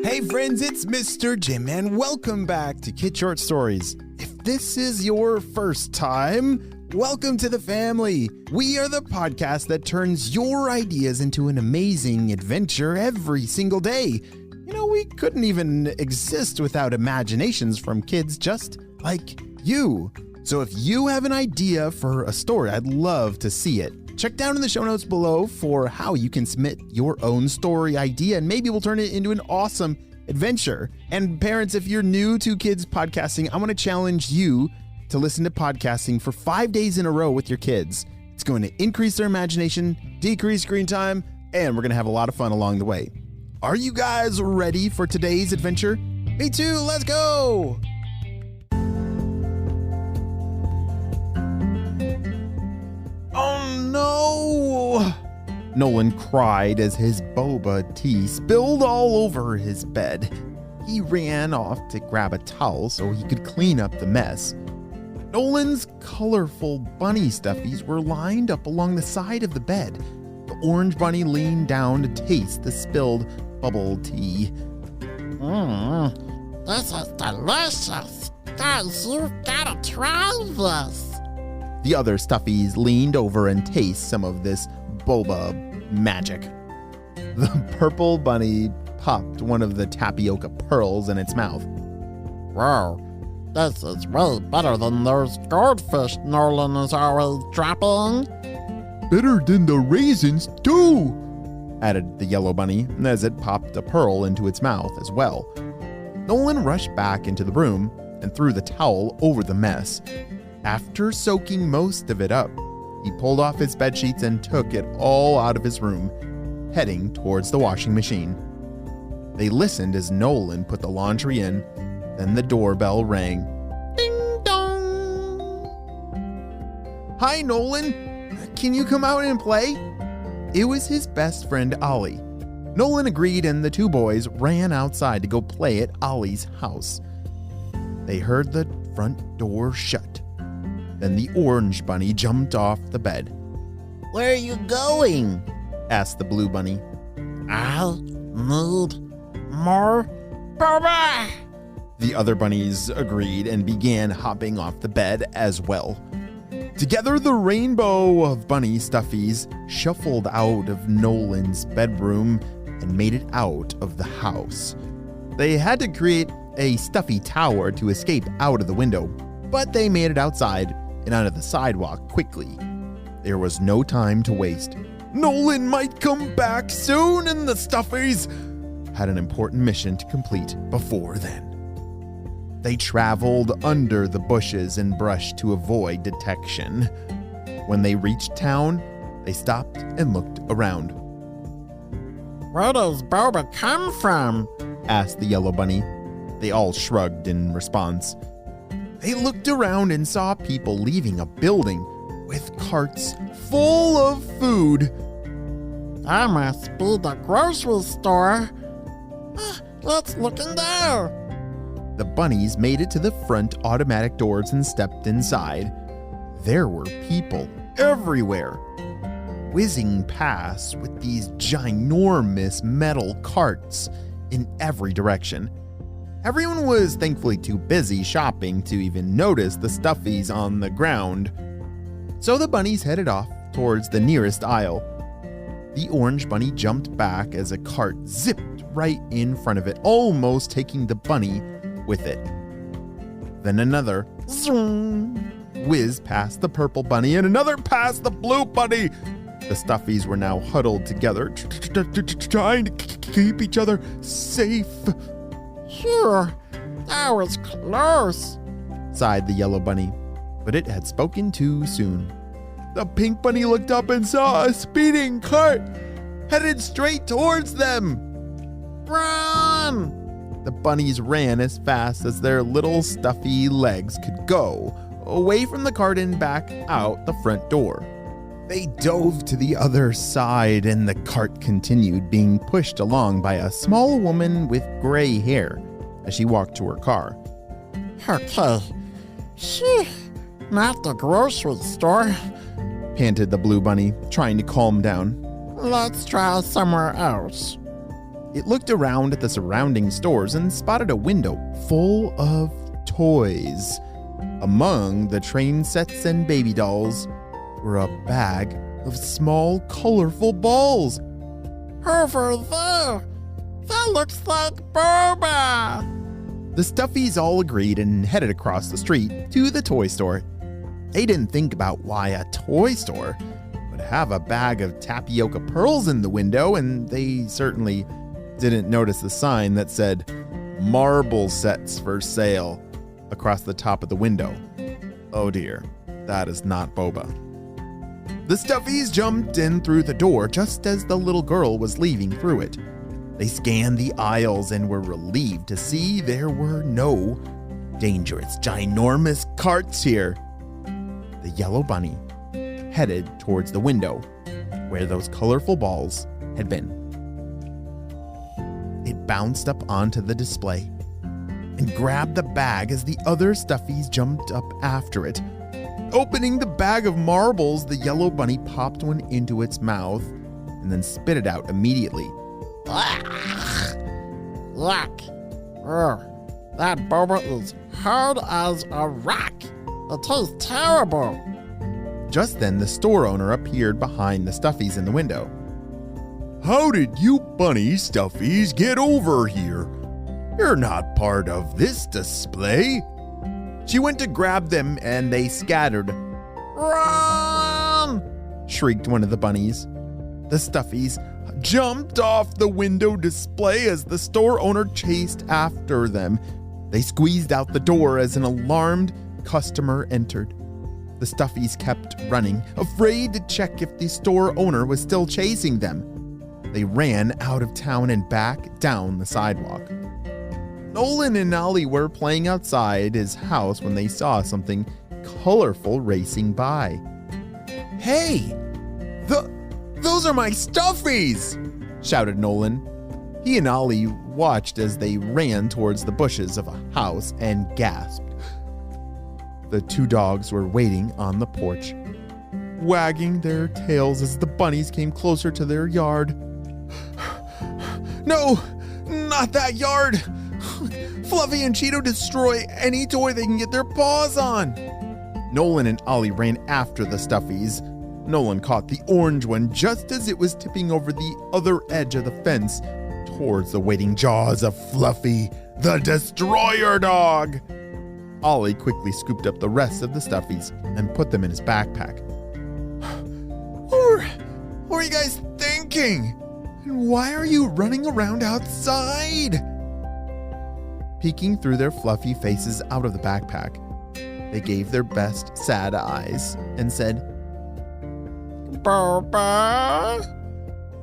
Hey friends, it's Mr. Jim and welcome back to Kid Short Stories. If this is your first time, welcome to the family. We are the podcast that turns your ideas into an amazing adventure every single day. You know, we couldn't even exist without imaginations from kids just like you. So if you have an idea for a story, I'd love to see it. Check down in the show notes below for how you can submit your own story idea, and maybe we'll turn it into an awesome adventure. And parents, if you're new to kids podcasting, I want to challenge you to listen to podcasting for 5 days in a row with your kids. It's going to increase their imagination, decrease screen time, and we're going to have a lot of fun along the way. Are you guys ready for today's adventure? Me too, let's go! Oh no! Nolan cried as his boba tea spilled all over his bed. He ran off to grab a towel so he could clean up the mess. Nolan's colorful bunny stuffies were lined up along the side of the bed. The orange bunny leaned down to taste the spilled bubble tea. This is delicious. Guys, you've got to try this. The other stuffies leaned over and taste some of this boba magic. The purple bunny popped one of the tapioca pearls in its mouth. Whoa, this is way better than those goldfish Nolan is always dropping. Better than the raisins, too, added the yellow bunny as it popped a pearl into its mouth as well. Nolan rushed back into the room and threw the towel over the mess. After soaking most of it up, he pulled off his bedsheets and took it all out of his room, heading towards the washing machine. They listened as Nolan put the laundry in, then the doorbell rang. Ding dong! Hi, Nolan. Can you come out and play? It was his best friend, Ollie. Nolan agreed and the two boys ran outside to go play at Ollie's house. They heard the front door shut. Then the orange bunny jumped off the bed. Where are you going? Asked the blue bunny. I need more Boba. The other bunnies agreed and began hopping off the bed as well. Together, the rainbow of bunny stuffies shuffled out of Nolan's bedroom and made it out of the house. They had to create a stuffy tower to escape out of the window, but they made it outside and onto the sidewalk quickly. There was no time to waste. Nolan might come back soon, and the stuffies had an important mission to complete before then. They traveled under the bushes and brush to avoid detection. When they reached town, they stopped and looked around. Where does Boba come from? Asked the yellow bunny. They all shrugged in response. They looked around and saw people leaving a building with carts full of food. That must be the grocery store. Let's look in there. The bunnies made it to the front automatic doors and stepped inside. There were people everywhere, whizzing past with these ginormous metal carts in every direction. Everyone was thankfully too busy shopping to even notice the stuffies on the ground. So the bunnies headed off towards the nearest aisle. The orange bunny jumped back as a cart zipped right in front of it, almost taking the bunny with it. Then another zoom whizzed past the purple bunny and another past the blue bunny. The stuffies were now huddled together, trying to keep each other safe. Phew, that was close, sighed the yellow bunny, but it had spoken too soon. The pink bunny looked up and saw a speeding cart headed straight towards them. Run! The bunnies ran as fast as their little stuffy legs could go, away from the cart and back out the front door. They dove to the other side and the cart continued being pushed along by a small woman with gray hair as she walked to her car. Okay, phew, not the grocery store. Panted the blue bunny, trying to calm down. Let's try somewhere else. It looked around at the surrounding stores and spotted a window full of toys. Among the train sets and baby dolls were a bag of small, colorful balls. Over there! That looks like Boba! The Stuffies all agreed and headed across the street to the toy store. They didn't think about why a toy store would have a bag of tapioca pearls in the window, and they certainly didn't notice the sign that said marble sets for sale across the top of the window. Oh dear, that is not Boba. The Stuffies jumped in through the door just as the little girl was leaving through it. They scanned the aisles and were relieved to see there were no dangerous, ginormous carts here. The yellow bunny headed towards the window where those colorful balls had been. It bounced up onto the display and grabbed the bag as the other Stuffies jumped up after it. Opening the bag of marbles, the yellow bunny popped one into its mouth and then spit it out immediately. Yuck. That Boba is hard as a rock. It tastes terrible. Just then, the store owner appeared behind the Stuffies in the window. How did you bunny Stuffies get over here? You're not part of this display. She went to grab them and they scattered. Run! Shrieked one of the bunnies. The Stuffies jumped off the window display as the store owner chased after them. They squeezed out the door as an alarmed customer entered. The Stuffies kept running, afraid to check if the store owner was still chasing them. They ran out of town and back down the sidewalk. Nolan and Ollie were playing outside his house when they saw something colorful racing by. Hey! Those are my Stuffies! Shouted Nolan. He and Ollie watched as they ran towards the bushes of a house and gasped. The two dogs were waiting on the porch, wagging their tails as the bunnies came closer to their yard. No, not that yard! Fluffy and Cheeto destroy any toy they can get their paws on! Nolan and Ollie ran after the Stuffies. Nolan caught the orange one just as it was tipping over the other edge of the fence towards the waiting jaws of Fluffy, the destroyer dog. Ollie quickly scooped up the rest of the Stuffies and put them in his backpack. What are you guys thinking? And why are you running around outside? Peeking through their fluffy faces out of the backpack, they gave their best sad eyes and said, Boba!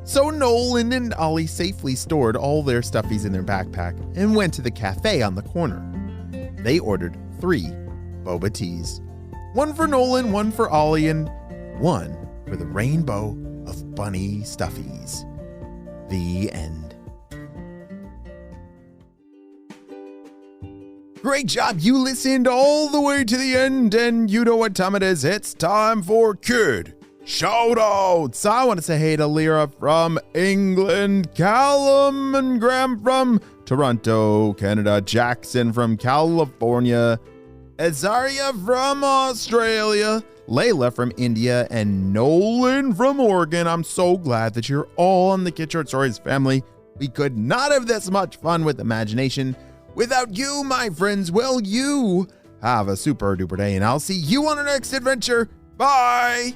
So Nolan and Ollie safely stored all their Stuffies in their backpack and went to the cafe on the corner. They ordered 3 boba teas. 1 for Nolan, 1 for Ollie, and 1 for the rainbow of bunny Stuffies. The end. Great job. You listened all the way to the end, and you know what time it is. It's time for Kid Shoutouts. I want to say hey to Lyra from England, Callum and Graham from Toronto, Canada, Jackson from California, Azaria from Australia, Layla from India, and Nolan from Oregon. I'm so glad that you're all on the Kid Short Stories family. We could not have this much fun with imagination without you, my friends. Well, you have a super duper day, and I'll see you on our next adventure. Bye!